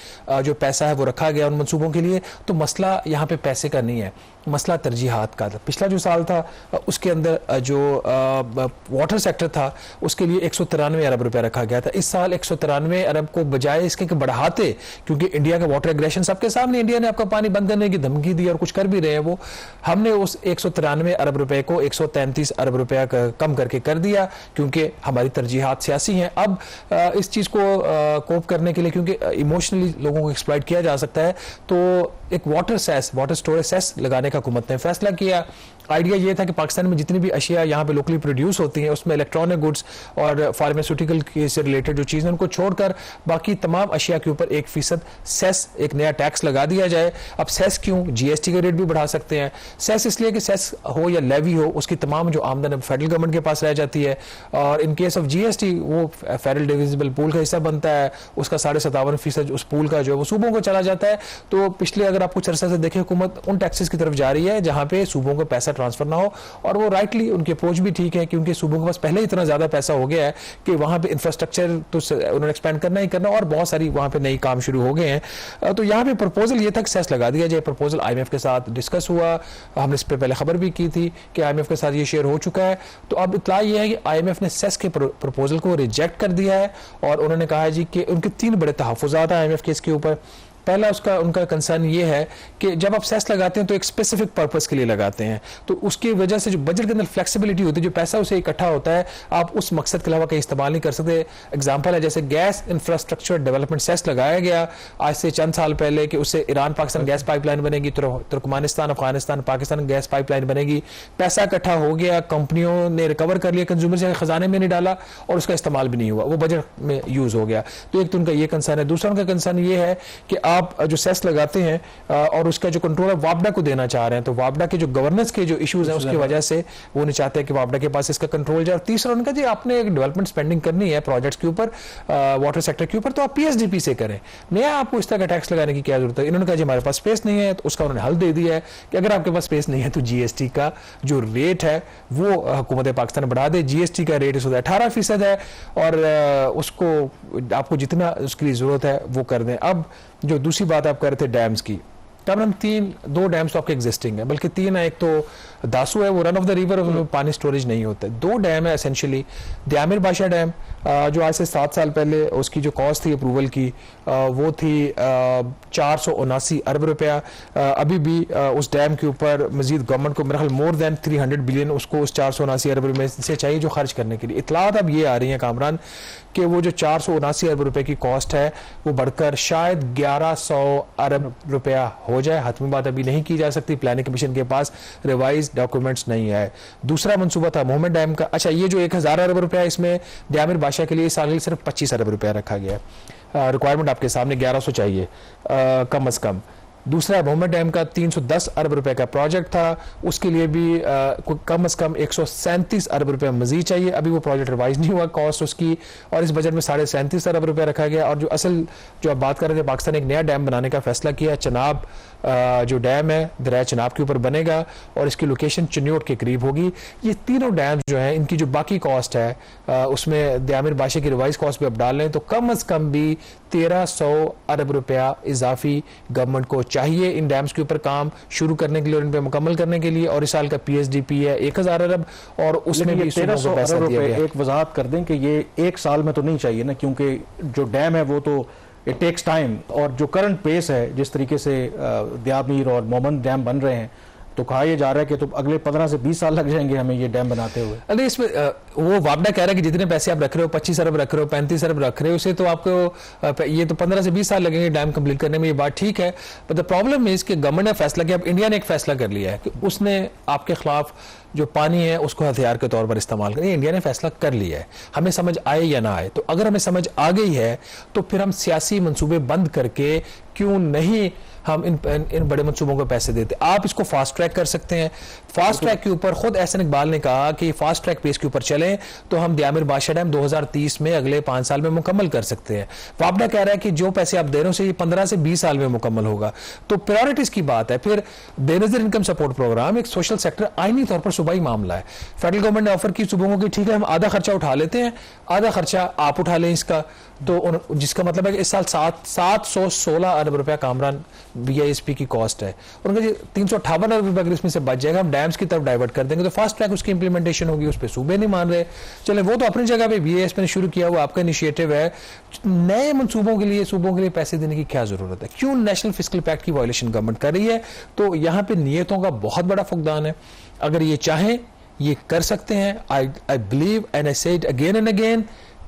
जो पैसा है वो रखा गया उन मंसूबों के लिए। तो मसला यहाँ पे पैसे का नहीं है, मसला तरजीहात का था। पिछला जो साल था उसके अंदर जो वाटर सेक्टर था उसके लिए 193 अरब रुपए रखा गया था। इस साल 193 अरब को बजाय इसके कि बढ़ाते, क्योंकि इंडिया का वाटर एग्रेशन सबके सामने, इंडिया ने आपका पानी बंद करने की धमकी दी और कुछ कर भी रहे हैं वो, हमने उस 193 अरब रुपए को 133 अरब रुपया कम करके कर दिया, क्योंकि हमारी तरजीहात सियासी हैं। अब इस चीज को कोप करने के लिए, क्योंकि इमोशनली लोगों को एक्सप्लॉइट किया जा सकता है, तो एक वाटर स्टोरेज सेस लगाने का हुकूमत ने फैसला किया। आइडिया ये था कि पाकिस्तान में जितनी भी अशिया यहाँ पे लोकली प्रोड्यूस होती हैं, उसमें इलेक्ट्रॉनिक गुड्स और फार्मास्यूटिकल से रिलेटेड जो चीज़ें उनको छोड़कर बाकी तमाम अशिया के ऊपर 1% सेस एक नया टैक्स लगा दिया जाए। अब सेस क्यों, जीएसटी का रेट भी बढ़ा सकते हैं। सेस इसलिए कि सेस हो या लेवी हो, उसकी तमाम जो आमदन फेडरल गवर्नमेंट के पास रह जाती है, और इन केस ऑफ जीएसटी वो फेडरल डिविजिबल पूल का हिस्सा बनता है, उसका 57.5% उस पूल का जो है वो सूबों को चला जाता है। तो पिछले अगर आप कुछ अरसा से देखें, हुकूमत उन टैक्सेस की तरफ जा रही है जहां पे सूबों को पैसा ट्रांसफर ना हो, और वो राइटली उनकी अप्रोच भी ठीक है, क्योंकि सूबों के पास पहले इतना ज्यादा पैसा हो गया है कि वहां पे इंफ्रास्ट्रक्चर तो उन्होंने एक्सपेंड करना ही करना, और बहुत सारी वहां पे नई काम शुरू हो गए हैं। तो यहाँ पे प्रपोजल ये था कि सेस लगा दिया जाए। प्रपोजल आईएमएफ के साथ डिस्कस हुआ, हमने इस पर पहले खबर भी की थी कि आईएमएफ के साथ ये शेयर हो चुका है। तो अब इतला ये है कि आईएमएफ ने सेस के प्रपोजल को रिजेक्ट कर दिया है, और उन्होंने कहा है जी कि उनके 3 बड़े तहफ़्फ़ुज़ात हैं आईएमएफ के इसके ऊपर। पहला उनका कंसर्न ये है कि जब आप सेस लगाते हैं तो एक स्पेसिफिक पर्पस के लिए लगाते हैं, तो उसकी वजह से जो बजट के अंदर फ्लेक्सिबिलिटी होती है, जो पैसा उसे इकट्ठा होता है, आप उस मकसद के अलावा कहीं इस्तेमाल नहीं कर सकते। एग्जांपल है जैसे गैस इंफ्रास्ट्रक्चर डेवलपमेंट सेस लगाया गया आज से चंद साल पहले कि उससे ईरान पाकिस्तान गैस पाइपलाइन बनेगी, तुर्कमानिस्तान अफगानिस्तान पाकिस्तान गैस पाइपलाइन बनेगी। पैसा इकट्ठा हो गया, कंपनियों ने रिकवर कर लिया, कंज्यूमर से खजाने में नहीं डाला, और उसका इस्तेमाल भी नहीं हुआ, वो बजट में यूज हो गया। तो एक तो उनका ये कंसर्न है। दूसरा उनका कंसर्न ये है कि आप जो सेस लगाते हैं और उसका जो कंट्रोल है वापडा को देना चाह रहे हैं, तो वापडा के जो गवर्नेंस के जो इश्यूज हैं उसकी वजह से वो नहीं चाहते कि वापडा के पास इसका कंट्रोल जाए। और तीसरा उनका जी आपने एक डेवलपमेंट स्पेंडिंग करनी है प्रोजेक्ट्स के ऊपर, वाटर सेक्टर के ऊपर, तो आप पीएसडीपी से करें, नया आपको इस तरह का टैक्स लगाने की क्या जरूरत है। इन्होंने कहा जी हमारे पास स्पेस नहीं है, तो उसका उन्होंने हल दे दिया है कि अगर आपके पास स्पेस नहीं है तो जीएसटी का जो रेट है वो हुकूमत पाकिस्तान बढ़ा दे। जीएसटी का रेट इस वक्त 18% है, और उसको आपको जितना उसकी जरूरत है वो कर दें। अब जो दूसरी बात आप कर रहे थे डैम्स की, तब हम 2 डैम्स तो आपके एग्जिस्टिंग है, बल्कि 3 है। एक तो दासू है, वो रन ऑफ द रिवर, उसमें पानी स्टोरेज नहीं होता है। 2 डैम है एसेंशियली। द्यामिर बादशाह डैम जो आज से 7 साल पहले उसकी जो कॉस्ट थी अप्रूवल की वो थी 479 अरब रुपया। अभी भी उस डैम के ऊपर मजीद गवर्नमेंट को मेरे ख्याल मोर देन 300 बिलियन उसको उस 479 अरब रुपये से चाहिए जो खर्च करने के लिए। इतलात अब ये आ रही है कामरान कि वो जो 479 अरब रुपए की कॉस्ट है वो बढ़कर शायद 1100 अरब रुपया हो जाए। हतमी बात अभी नहीं की जा सकती, प्लानिंग कमीशन के पास रिवाइज डॉक्यूमेंट्स नहीं है। दूसरा मंसूबा था मोहम्मद डैम का। अच्छा, ये जो 1000 अरब रुपया इसमें द्यामिर बादशाह के लिए साल सिर्फ 25 अरब रुपया रखा गया है। रिक्वायरमेंट आपके सामने 1100 चाहिए कम अज कम। दूसरा मोहम्मद डैम का 310 अरब रुपए का प्रोजेक्ट था, उसके लिए भी कम से कम 137 अरब रुपए मजीद चाहिए। अभी वो प्रोजेक्ट रिवाइज नहीं हुआ कॉस्ट उसकी, और इस बजट में 37.5 अरब रुपए रखा गया। और जो असल जो आप बात कर रहे थे, पाकिस्तान ने एक नया डैम बनाने का फैसला किया। चनाब जो डैम है दरिया चनाब के ऊपर बनेगा और इसकी लोकेशन चिन्योट के करीब होगी। ये तीनों डैम जो हैं इनकी जो बाकी कॉस्ट है उसमें द्यामिर बादशाह की रिवाइज कॉस्ट भी आप डाल लें तो कम अज कम भी 1300 अरब रुपया इजाफी गवर्नमेंट को चाहिए इन डैम्स के ऊपर काम शुरू करने के लिए और इन पे मुकम्मल करने के लिए। और इस साल का पीएसडीपी है 1000 अरब, और उसमें भी 1300 अरब रुपए।
एक वजाहत कर दें कि ये एक साल में तो नहीं चाहिए ना, क्योंकि जो डैम है वो तो इट टेक्स टाइम, और जो करंट पेस है जिस तरीके से द्यामिर और मोमन डैम बन रहे हैं तो कहा यह जा रहा है कि तो अगले 15 से 20 साल लग जाएंगे हमें ये डैम बनाते हुए।
अरे इसमें वो वापडा कह रहा है कि जितने पैसे आप रख रहे हो 25 अरब रख रहे हो 35 अरब रख रहे हो उसे तो आपको ये तो 15 से 20 साल लगेंगे डैम कंप्लीट करने में। ये बात ठीक है, बट द प्रॉब्लम इज कि गवर्नमेंट ने फैसला किया, अब इंडिया ने एक फैसला कर लिया है कि उसने आपके खिलाफ जो पानी है उसको हथियार के तौर पर इस्तेमाल करें। इंडिया ने फैसला कर लिया है, हमें समझ आए या ना आए। तो अगर हमें समझ आ गई है तो फिर हम सियासी मंसूबे बंद करके क्यों नहीं हम इन बड़े मंसूबों को पैसे देते। आप इसको फास्ट ट्रैक कर सकते हैं। फास्ट ट्रैक के ऊपर खुद एहसन इकबाल ने कहा कि फास्ट ट्रैक पेस के ऊपर चलें तो हम द्यामिर बादशाह डैम 2030 में अगले 5 साल में मुकम्मल कर सकते हैं। वापडा कह रहा है कि जो पैसे आप दे रहे हो ये 15 से 20 साल में मुकम्मल होगा। तो प्रायोरिटीज की बात है। फिर बेनजीर इनकम सपोर्ट प्रोग्राम एक सोशल सेक्टर आईनी तौर पर सूबाई मामला है। फेडरल गवर्नमेंट ने ऑफर की सूबों की ठीक है हम आधा खर्चा उठा लेते हैं, आधा खर्चा आप उठा लें इसका, तो जिसका मतलब है कि इस साल 716 अरब रुपया कामरान बीआईएसपी की कॉस्ट है। उनका 358 अरब रुपया अगर इसमें से बच जाएगा हम डैम्स की तरफ डाइवर्ट कर देंगे तो फास्ट ट्रैक उसकी इंप्लीमेंटेशन होगी। उस पर सूबे नहीं मान रहे, चले वो तो अपनी जगह पे बीआईएसपी ने शुरू किया, वो आपका इनिशिएटिव है। नए मंसूबों के लिए सूबों के लिए पैसे देने की क्या जरूरत है? क्यों नेशनल फिस्कल पैक्ट की वायलेशन गवर्नमेंट कर रही है? तो यहाँ पे नियतों का बहुत बड़ा फुकदान है। अगर ये चाहें ये कर सकते हैं। आई बिलीव एंड आई से इट अगेन एंड अगेन,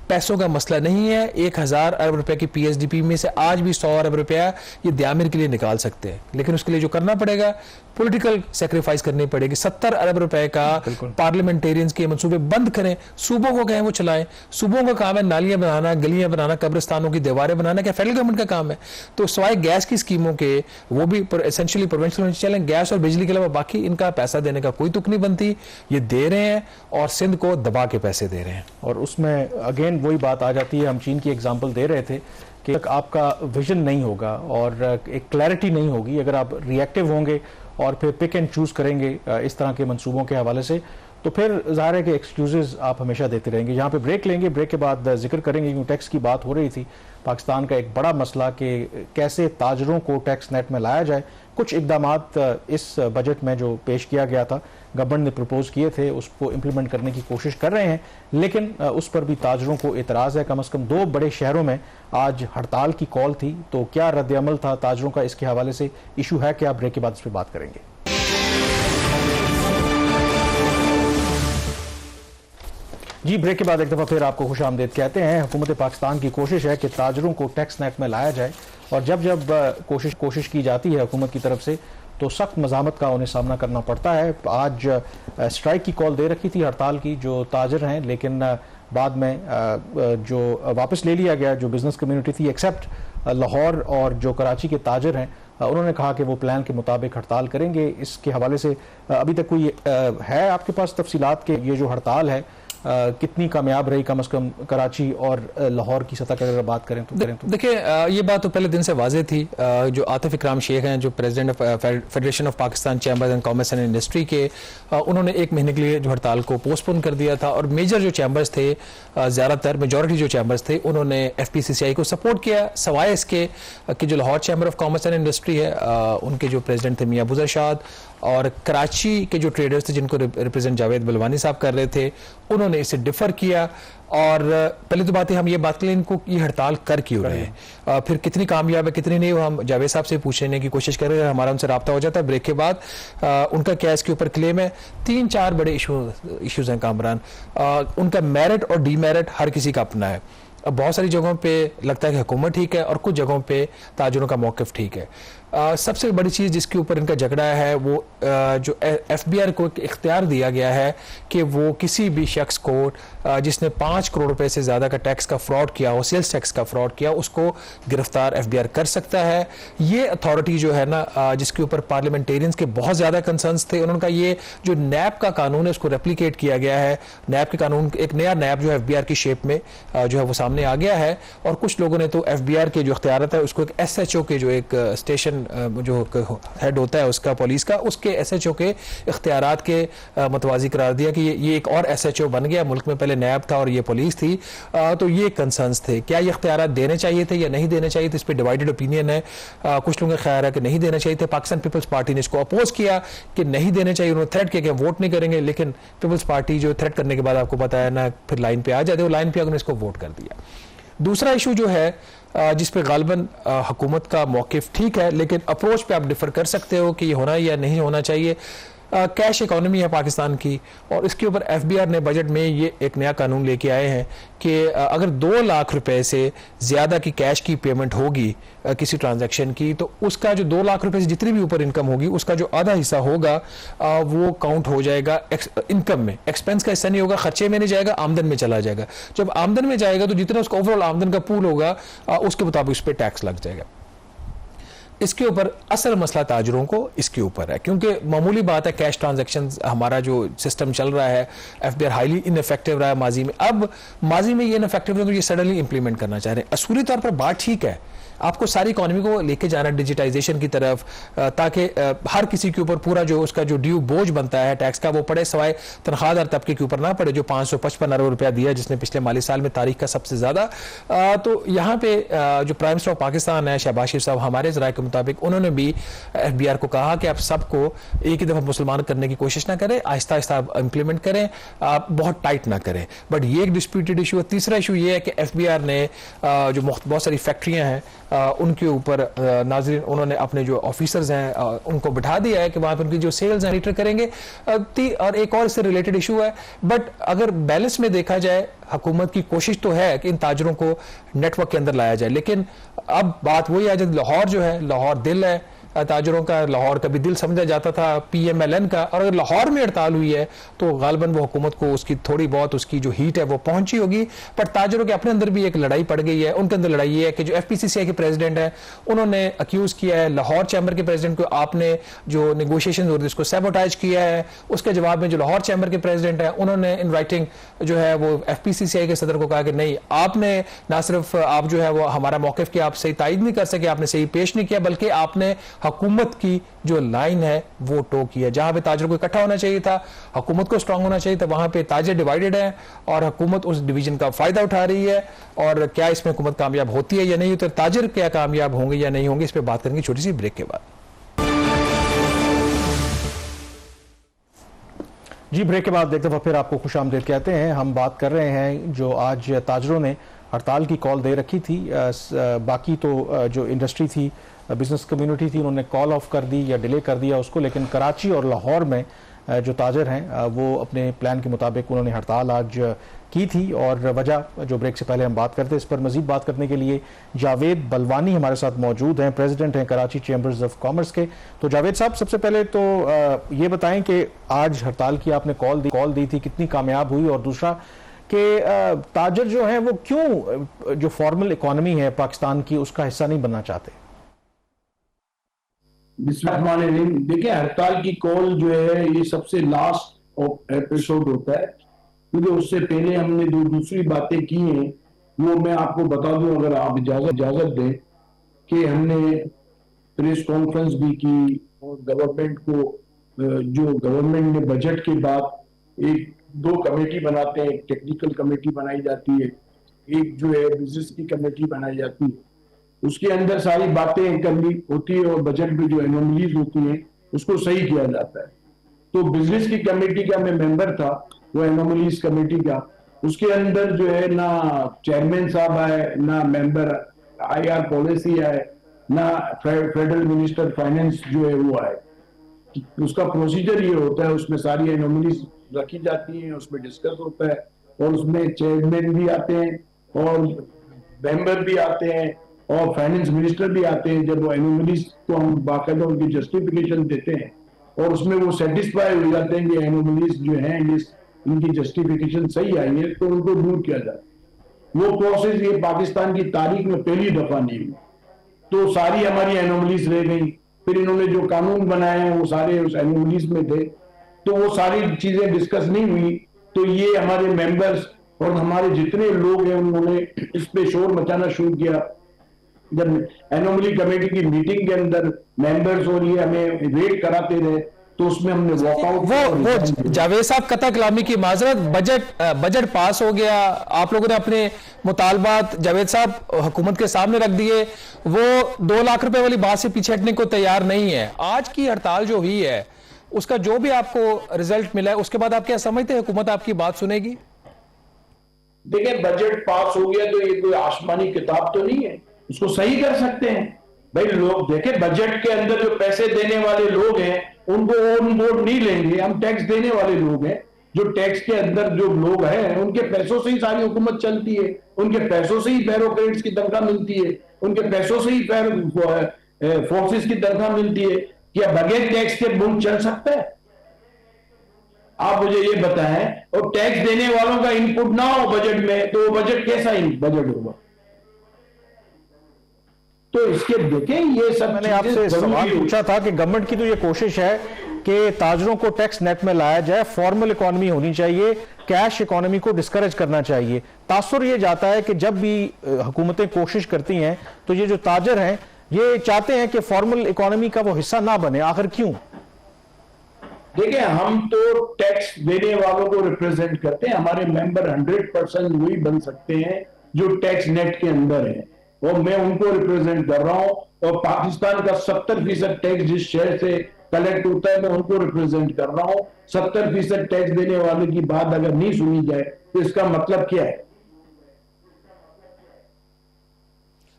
पैसों का मसला नहीं है। 1000 अरब रुपए की पीएसडीपी में से आज भी 100 अरब रुपया ये द्यामिर के लिए निकाल सकते हैं, लेकिन उसके लिए जो करना पड़ेगा पॉलिटिकल सेक्रीफाइस करनी पड़ेगी। 70 अरब रुपए का पार्लियामेंटेरियंस के मंसूबे बंद करें, सूबों को कहें वो चलाएं। सूबों का काम है नालियां बनाना, गलियां बनाना, कब्रिस्तानों की दीवारें बनाना, क्या फेडरल गवर्नमेंट का काम है? तो सवाए गैस की स्कीमों के वो भी एसेंशियली प्रोविंशियल चलें, गैस और बिजली के अलावा बाकी इनका पैसा देने का कोई तुक नहीं बनती। ये दे रहे हैं और सिंध को दबा के पैसे दे रहे हैं।
और उसमें अगेन वही बात आ जाती है, हम चीन की एग्जांपल दे रहे थे कि आपका विजन नहीं होगा और एक क्लैरिटी नहीं होगी अगर आप रिएक्टिव होंगे और फिर पिक एंड चूज करेंगे इस तरह के मंसूबों के हवाले से, तो फिर ज़ाहिर है कि एक्सक्यूजेज आप हमेशा देते रहेंगे। यहाँ पे ब्रेक लेंगे, ब्रेक के बाद जिक्र करेंगे क्योंकि टैक्स की बात हो रही थी। पाकिस्तान का एक बड़ा मसला कि कैसे ताजरों को टैक्स नेट में लाया जाए। कुछ इकदामात इस बजट में जो पेश किया गया था, गवर्नमेंट ने प्रपोज किए थे, उसको इम्प्लीमेंट करने की कोशिश कर रहे हैं, लेकिन उस पर भी ताजरों को एतराज़ है। कम से कम 2 बड़े शहरों में आज हड़ताल की कॉल थी, तो क्या रद्द अमल था ताजरों का, इसके हवाले से इशू है क्या? ब्रेक के बाद इस पर बात करेंगे। जी, ब्रेक के बाद एक दफ़ा फिर आपको खुश आमदेद कहते हैं। हुकूमत पाकिस्तान की कोशिश है कि ताजरों को टैक्स नेट में लाया जाए और जब जब कोशिश की जाती है हुकूमत की तरफ से तो सख्त मज़ामत का उन्हें सामना करना पड़ता है। आज स्ट्राइक की कॉल दे रखी थी, हड़ताल की, जो ताजर हैं, लेकिन बाद में जो वापस ले लिया गया। जो बिज़नेस कम्युनिटी थी एक्सेप्ट लाहौर और जो कराची के ताजर हैं, उन्होंने कहा कि वो प्लान के मुताबिक हड़ताल करेंगे। इसके हवाले से अभी तक कोई है आपके पास तफसीलात के ये जो हड़ताल है कितनी कामयाब रही, कम से कम कराची और लाहौर की सतह की अगर बात करें तो?
देखिए, ये बात तो पहले दिन से वाज़ेह थी। जो आतिफ इकराम शेख हैं, जो president of federation of Pakistan chambers and commerce and industry के, उन्होंने 1 महीने के लिए जो हड़ताल को पोस्टपोन कर दिया था और मेजर जो चैम्बर्स थे, ज़्यादातर मेजॉरिटी जो चैम्बर्स थे, उन्होंने FPCCI को सपोर्ट किया। सवाए इसके कि जो Lahore chamber of commerce and industry है, उनके जो प्रेसिडेंट थे मियां अबू जरशाद, और कराची के जो ट्रेडर्स थे जिनको रिप्रेजेंट जावेद बलवानी साहब कर रहे थे, उन्होंने इसे डिफर किया। और पहले तो बात है, हम ये बात करें इनको ये हड़ताल कर क्यों रहे हैं, फिर कितनी कामयाब है कितनी नहीं, वो हम जावेद साहब से पूछने की कोशिश कर रहे हैं। हमारा उनसे रब्ता हो जाता है ब्रेक के बाद। उनका क्या इसके ऊपर क्लेम है? 3-4 बड़े इशूज हैं कामरान। उनका मेरिट और डीमेरिट हर किसी का अपना है। अब बहुत सारी जगहों पे लगता है कि हुकूमत ठीक है और कुछ जगहों पे ताजरों का मौक़िफ़ ठीक है। सबसे बड़ी चीज़ जिसके ऊपर इनका झगड़ा है वो जो FBR को इख्तियार दिया गया है कि वो किसी भी शख्स को जिसने 5 करोड़ रुपए से ज़्यादा का टैक्स का फ्रॉड किया हो, सेल्स टैक्स का फ्रॉड किया, उसको गिरफ्तार FBR कर सकता है। ये अथॉरिटी जो है ना, जिसके ऊपर पार्लियामेंटेरियंस के बहुत ज़्यादा कंसर्न्स थे, उन्होंने कहा ये जो नैब का कानून है उसको रेप्लिकेट किया गया है। नैब के कानून, एक नया नैब जो है FBR की शेप में जो है वो सामने आ गया है। और कुछ लोगों ने तो FBR के जो इख्तियारत है उसको एक SHO के जो एक स्टेशन जो हेड होता है उसका, पुलिस का, उसके SHO के इख्तियारात के मतवाजी करार दिया कि ये एक और SHO बन गया। मुल्क में पहले नैब था और ये पुलिस थी। तो ये कंसर्न्स थे, क्या ये इख्तियारात देने चाहिए थे या नहीं देने चाहिए थे? इस पर डिवाइडेड ओपिनियन है। कुछ लोगों का ख्याल है कि नहीं देने चाहिए थे। पाकिस्तान पीपल्स पार्टी ने इसको अपोज किया कि नहीं देने चाहिए। उन्होंने थ्रेट किया कि वोट नहीं करेंगे, लेकिन पीपल्स पार्टी जो थ्रेट करने के बाद आपको पता है ना, फिर लाइन पे आ जाते, वो लाइन पे आकर इसको वोट कर दिया। दूसरा इशू जो है जिस पे गालबन हुकूमत का मौक़िफ़ ठीक है, लेकिन अप्रोच पे आप डिफर कर सकते हो कि ये होना या नहीं होना चाहिए। कैश इकोनॉमी है पाकिस्तान की, और इसके ऊपर FBR ने बजट में ये एक नया कानून लेके आए हैं कि अगर 2 लाख रुपए से ज़्यादा की कैश की पेमेंट होगी किसी ट्रांजैक्शन की, तो उसका जो 2 लाख रुपए से जितनी भी ऊपर इनकम होगी उसका जो आधा हिस्सा होगा वो काउंट हो जाएगा इनकम में। एक्सपेंस का हिस्सा नहीं होगा, खर्चे में नहीं जाएगा, आमदन में चला जाएगा। जब आमदन में जाएगा तो जितना उसका ओवरऑल आमदन का पूल होगा उसके मुताबिक उस पर टैक्स लग जाएगा। इसके ऊपर असल मसला ताजरों को इसके ऊपर है, क्योंकि मामूली बात है, कैश ट्रांजैक्शन हमारा जो सिस्टम चल रहा है FBR हाईली इनइफेक्टिव रहा है माजी में। अब माजी में ये इनइफेक्टिव है तो ये सडनली इंप्लीमेंट करना चाह रहे हैं। असूली तौर पर बात ठीक है, आपको सारी इकोनॉमी को लेके जाना डिजिटाइजेशन की तरफ, ताकि हर किसी के ऊपर पूरा जो उसका जो ड्यू बोझ बनता है टैक्स का वो पड़े, सवाए तनख्वाहदार तबके के ऊपर ना पड़े जो 555 अरब रुपया दिया जिसने पिछले माली साल में तारीख का सबसे ज़्यादा। तो यहाँ पे जो प्राइम मिनिस्टर ऑफ पाकिस्तान है शहबाज शरीफ साहब, हमारे ज़राए के मुताबिक उन्होंने भी FBR को कहा कि आप सबको एक ही दफ़ा मुसलमान करने की कोशिश ना करें, आहिस्ता आहिस्ता आप इम्प्लीमेंट करें, आप बहुत टाइट ना करें। बट ये एक डिस्प्यूटेड इशू है। तीसरा इशू ये है कि FBR ने जो बहुत सारी फैक्ट्रियाँ हैं उनके ऊपर नाज़रीन उन्होंने अपने जो ऑफिसर्स हैं उनको बिठा दिया है कि वहाँ पर उनकी जो सेल्स हैं मॉनिटर करेंगे। और एक और इससे रिलेटेड इशू है, बट अगर बैलेंस में देखा जाए हुकूमत की कोशिश तो है कि इन ताजरों को नेटवर्क के अंदर लाया जाए, लेकिन अब बात वही आ जाती, लाहौर जो है, लाहौर दिल है, ताजरों का लाहौर का भी दिल समझा जाता था PMLN का, और अगर लाहौर में हड़ताल हुई है तो गालिबन वो हुकूमत को उसकी थोड़ी बहुत उसकी जो हीट है वो पहुंची होगी। पर ताजरों के अपने अंदर भी एक लड़ाई पड़ गई है। उनके अंदर लड़ाई ये है कि जो FPCCI के प्रेसिडेंट है उन्होंने अक्यूज किया है लाहौर चैम्बर के प्रेसिडेंट को, आपने जो नेगोशिएशन हो रही है उसको सैबोटाइज किया है। उसके जवाब में जो लाहौर चैम्बर के प्रेसिडेंट है उन्होंने इन राइटिंग जो है वो FPCCI के सदर को कहा कि नहीं, आपने ना सिर्फ आप जो है वो हमारा मौकिफ की आप सही तायद नहीं कर सके, आपने सही पेश नहीं किया, बल्कि आपने हुकूमत की जो लाइन है वो टो किया। जहां पे ताजरों को इकट्ठा होना चाहिए था, हुकूमत को स्ट्रांग होना चाहिए था, वहां पे ताजर डिवाइडेड है और हुकूमत उस डिवीजन का फायदा उठा रही है। और क्या इसमें हुकूमत कामयाब होती है या नहीं, तो ताजर क्या कामयाब होंगे या नहीं होंगे, इस पर बात करेंगे छोटी सी ब्रेक के बाद।
जी, ब्रेक के बाद एक दफा फिर आपको खुशामदीद कहते हैं। हम बात कर रहे हैं जो आज ताजरों ने हड़ताल की कॉल दे रखी थी। बाकी तो जो इंडस्ट्री थी, बिजनेस कम्युनिटी थी, उन्होंने कॉल ऑफ कर दी या डिले कर दिया उसको, लेकिन कराची और लाहौर में जो ताजर हैं वो अपने प्लान के मुताबिक उन्होंने हड़ताल आज की थी। और वजह जो ब्रेक से पहले हम बात करते, इस पर मजीद बात करने के लिए जावेद बलवानी हमारे साथ मौजूद हैं, प्रेसिडेंट हैं कराची चैम्बर्स ऑफ कॉमर्स के। तो जावेद साहब, सबसे पहले तो ये बताएं कि आज हड़ताल की आपने कॉल दी थी, कितनी कामयाब हुई, और दूसरा कि ताजर जो हैं वो क्यों जो फॉर्मल इकोनॉमी है पाकिस्तान की उसका हिस्सा नहीं बनना चाहते?
देखिए, हड़ताल की कॉल जो है ये सबसे लास्ट एपिसोड होता है, क्योंकि उससे पहले हमने जो दूसरी बातें की हैं वो मैं आपको बता दूं, अगर आप इजाजत दें, कि हमने प्रेस कॉन्फ्रेंस भी की और गवर्नमेंट को जो गवर्नमेंट ने बजट के बाद एक दो कमेटी बनाते हैं, एक टेक्निकल कमेटी बनाई जाती है, एक जो है बिजनेस की कमेटी बनाई जाती है, उसके अंदर सारी बातें करनी होती है और बजट में जो एनोमलीज होती हैं उसको सही किया जाता है। तो बिजनेस की कमेटी का मैं मेंबर था, वो एनोमलीज कमेटी का, उसके अंदर जो है ना चेयरमैन साहब आए, ना मेंबर IR पॉलिसी आए, ना फेडरल मिनिस्टर फाइनेंस जो है वो आए। उसका प्रोसीजर ये होता है, उसमें सारी एनोमलीज रखी जाती हैं, उसमें डिस्कस होता है और उसमें चेयरमैन भी आते हैं और मेंबर भी आते हैं और फाइनेंस मिनिस्टर भी आते हैं। जब वो एनोमलीज को हम बाकायदा उनकी जस्टिफिकेशन देते हैं और उसमें वो सेटिस्फाई हो जाते हैं कि एनोमलीज जो हैं इनकी जस्टिफिकेशन सही आई है, तो उनको दूर किया जाता है। वो प्रोसेस ये पाकिस्तान की तारीख में पहली दफा नहीं हुई, तो सारी हमारी एनोमलीज रह गई। फिर इन्होंने जो कानून बनाए हैं वो सारे उस एनोमलीज में थे, तो वो सारी चीजें डिस्कस नहीं हुई। तो ये हमारे मेंबर्स और हमारे जितने लोग हैं उन्होंने इस पे शोर मचाना शुरू किया। जब एनोमली कमेटी की मीटिंग के अंदर मेंबर्स और ये हमें वेट कराते रहे, तो उसमें हमने वॉकआउट।
वो जावेद साहब, कता कलामी की माजरत, बजट पास हो गया, आप लोगों ने अपने मुतालबात जावेद साहब हुकूमत के सामने रख दिए, वो 2 लाख रुपए वाली बात से पीछे हटने को तैयार नहीं है। आज की हड़ताल जो हुई है उसका जो भी आपको रिजल्ट मिला है, उसके बाद आप क्या समझते हैं हुकूमत आपकी बात सुनेगी?
देखिए, बजट पास हो गया तो ये कोई आसमानी किताब तो नहीं है, उसको सही कर सकते हैं भाई लोग। देखे, बजट के अंदर जो पैसे देने वाले लोग हैं उनको ऑन बोर्ड नहीं लेंगे, हम टैक्स देने वाले लोग हैं। जो टैक्स के अंदर जो लोग हैं उनके पैसों से ही सारी हुकूमत चलती है, उनके पैसों से ही ब्यूरोक्रेट्स की तनख्वाह मिलती है, उनके पैसों से ही फोर्सेस की तनख्वाह मिलती है। क्या बगैर टैक्स के मुल्क चल सकता है? आप मुझे ये बताएं। और टैक्स देने वालों का इनपुट ना हो बजट में, तो बजट कैसा बजट होगा? तो इसके देखें, ये सब
मैंने आपसे सवाल पूछा था कि गवर्नमेंट की तो ये कोशिश है कि ताजरों को टैक्स नेट में लाया जाए, फॉर्मल इकोनॉमी होनी चाहिए, कैश इकोनॉमी को डिस्करेज करना चाहिए। तासुर ये जाता है कि जब भी हुकूमतें कोशिश करती हैं तो ये जो ताजर हैं ये चाहते हैं कि फॉर्मल इकोनॉमी का वो हिस्सा ना बने। आखिर क्यों?
देखिए, हम तो टैक्स देने वालों को रिप्रेजेंट करते हैं, हमारे मेंबर 100% वही बन सकते हैं जो टैक्स नेट के अंदर है, और मैं उनको रिप्रेजेंट कर रहा हूं। और पाकिस्तान का 70% टैक्स जिस शहर से कलेक्ट होता है मैं उनको रिप्रेजेंट कर रहा हूं। 70% टैक्स देने वाले की बात अगर नहीं सुनी जाए तो इसका मतलब क्या है?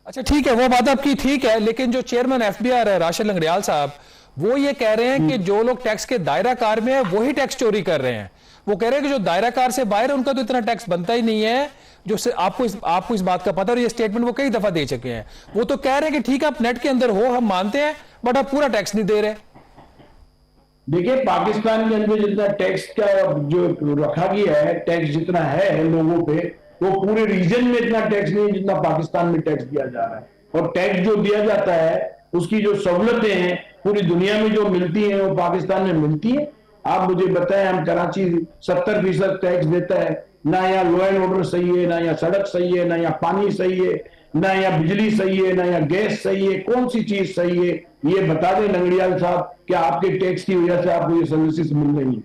अच्छा, ठीक है, वो बात आपकी ठीक है, लेकिन जो चेयरमैन FBR है राशिद लंगड़ियाल साहब, वो ये कह रहे हैं कि जो लोग टैक्स के दायरा कार में है वही टैक्स चोरी कर रहे हैं। वो कह रहे हैं कि जो दायरा कार से बाहर है उनका तो इतना टैक्स बनता ही नहीं है, जो आपको इस बात का पता है, और ये स्टेटमेंट वो कई दफा दे चुके हैं। वो तो कह रहे हैं कि ठीक है आप नेट के अंदर हो, हम मानते हैं, बट आप पूरा टैक्स नहीं दे रहे।
देखिए, पाकिस्तान के अंदर जितना टैक्स का जो रखा गया है, टैक्स जितना है लोगों पे, वो पूरे रीजन में इतना टैक्स नहीं है जितना पाकिस्तान में टैक्स दिया जा रहा है। और टैक्स जो दिया जाता है उसकी जो सहूलतें हैं पूरी दुनिया में जो मिलती हैं वो पाकिस्तान में मिलती है। आप मुझे बताएं, हम कराची 70% टैक्स देता है, ना यहाँ लॉ एंड ऑर्डर सही है, ना यहाँ सड़क सही है, ना यहाँ पानी सही है, ना यहाँ बिजली सही है, ना यहाँ गैस सही है। कौन सी चीज सही है ये बता दें लंगड़ियाल साहब, कि आपके टैक्स की वजह से आपको ये सर्विसेज मिल रही है।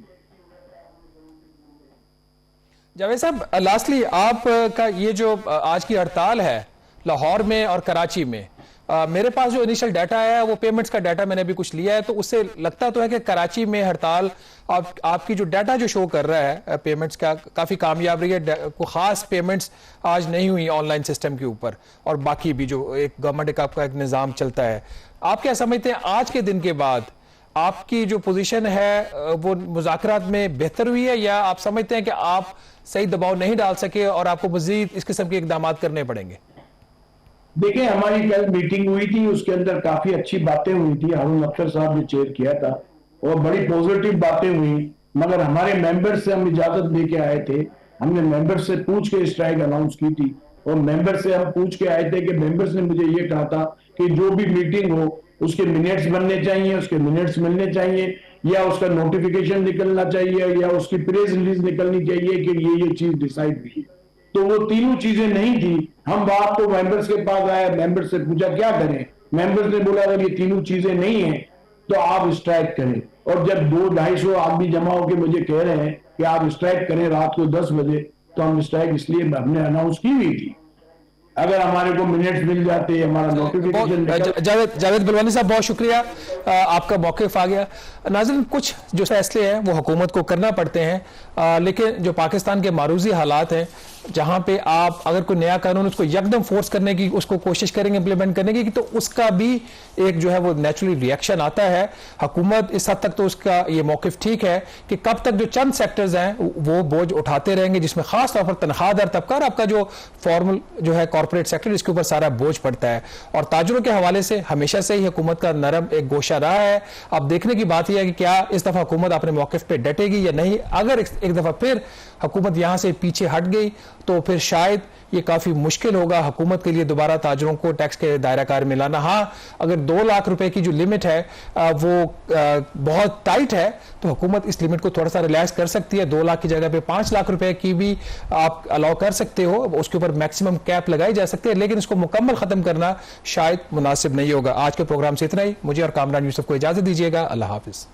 जावेद साहब, लास्टली आप का ये जो आज की हड़ताल है लाहौर में और कराची में, मेरे पास जो इनिशियल डाटा है वो पेमेंट्स का डाटा मैंने अभी कुछ लिया है, तो उससे लगता तो है कि कराची में हड़ताल आपकी जो डाटा जो शो कर रहा है पेमेंट्स का काफी कामयाब रही है। कोई खास पेमेंट्स आज नहीं हुई ऑनलाइन सिस्टम के ऊपर, और बाकी भी जो एक गवर्नमेंट का आपका एक निज़ाम चलता है। आप क्या समझते हैं आज के दिन के बाद आपकी जो पोजीशन है वो मुज़ाकरात में बेहतर हुई है, या आप समझते हैं कि आप सही दबाव नहीं डाल सके और आपको मजीद इस किस्म के इकदाम करने पड़ेंगे?
देखिए, हमारी कल मीटिंग हुई थी, उसके अंदर काफी अच्छी बातें हुई थी। हारून अख्तर साहब ने चेयर किया था और बड़ी पॉजिटिव बातें हुई, मगर हमारे मेंबर से हम इजाजत लेके आए थे। हमने मेंबर से पूछ के स्ट्राइक अनाउंस की थी, और मेंबर से हम पूछ के आए थे कि मेंबर्स ने मुझे ये कहा था कि जो भी मीटिंग हो उसके मिनट्स बनने चाहिए, उसके मिनट्स मिलने चाहिए, या उसका नोटिफिकेशन निकलना चाहिए, या उसकी प्रेस रिलीज निकलनी चाहिए कि ये चीज डिसाइड हुई है। तो वो तीनों चीजें नहीं थी। हम बात तो मेंबर्स के पास आए, मेंबर्स से पूछा क्या करें, मेंबर्स ने बोला अगर ये तीनों चीजें नहीं है तो आप स्ट्राइक करें। और जब 200-250 आदमी जमा होकर मुझे कह रहे हैं कि आप स्ट्राइक करें रात को 10 बजे, तो हम स्ट्राइक इसलिए हमने अनाउंस की हुई थी। अगर हमारे को मिनट्स मिल जाते, हमारा नोटिफिकेशन।
जावेद बलवानी साहब, बहुत शुक्रिया, आपका मौक़िफ़ आ गया। नाज़रीन, कुछ जो फैसले हैं वो हुकूमत को करना पड़ते हैं, लेकिन जो पाकिस्तान के मारूजी हालात हैं, जहां पे आप अगर कोई नया कानून उसको यकदम फोर्स करने की उसको कोशिश करेंगे इम्प्लीमेंट करने की, तो उसका भी एक जो है वो नेचुरली रिएक्शन आता है। हुकूमत इस हद तक तो उसका ये मौक़िफ़ ठीक है कि कब तक जो चंद सेक्टर्स हैं वो बोझ उठाते रहेंगे, जिसमें खास तौर पर तनख्वाहदार तबका और आपका जो फॉर्मल जो है कॉर्पोरेट सेक्टर, इसके ऊपर सारा बोझ पड़ता है। और ताजरों के हवाले से हमेशा से ही हुकूमत का नरम एक गोशा रहा है। अब देखने की बात यह है कि क्या इस दफा हुकूमत अपने मौक़िफ़ पे डटेगी या नहीं। अगर एक दफा फिर हुकूमत यहां से पीछे हट गई तो फिर शायद ये काफी मुश्किल होगा हुकूमत के लिए दोबारा ताजरों को टैक्स के दायरा कार में लाना। हाँ, अगर 2 लाख रुपए की जो लिमिट है वो बहुत टाइट है, तो हुकूमत इस लिमिट को थोड़ा सा रिलैक्स कर सकती है। 2 लाख की जगह पे 5 लाख रुपए की भी आप अलाउ कर सकते हो, उसके ऊपर मैक्सिमम कैप लगाई जा सकती है, लेकिन इसको मुकम्मल खत्म करना शायद मुनासिब नहीं होगा। आज के प्रोग्राम से इतना ही। मुझे और कामरान यूसुफ को इजाजत दीजिएगा। अल्लाह हाफिज।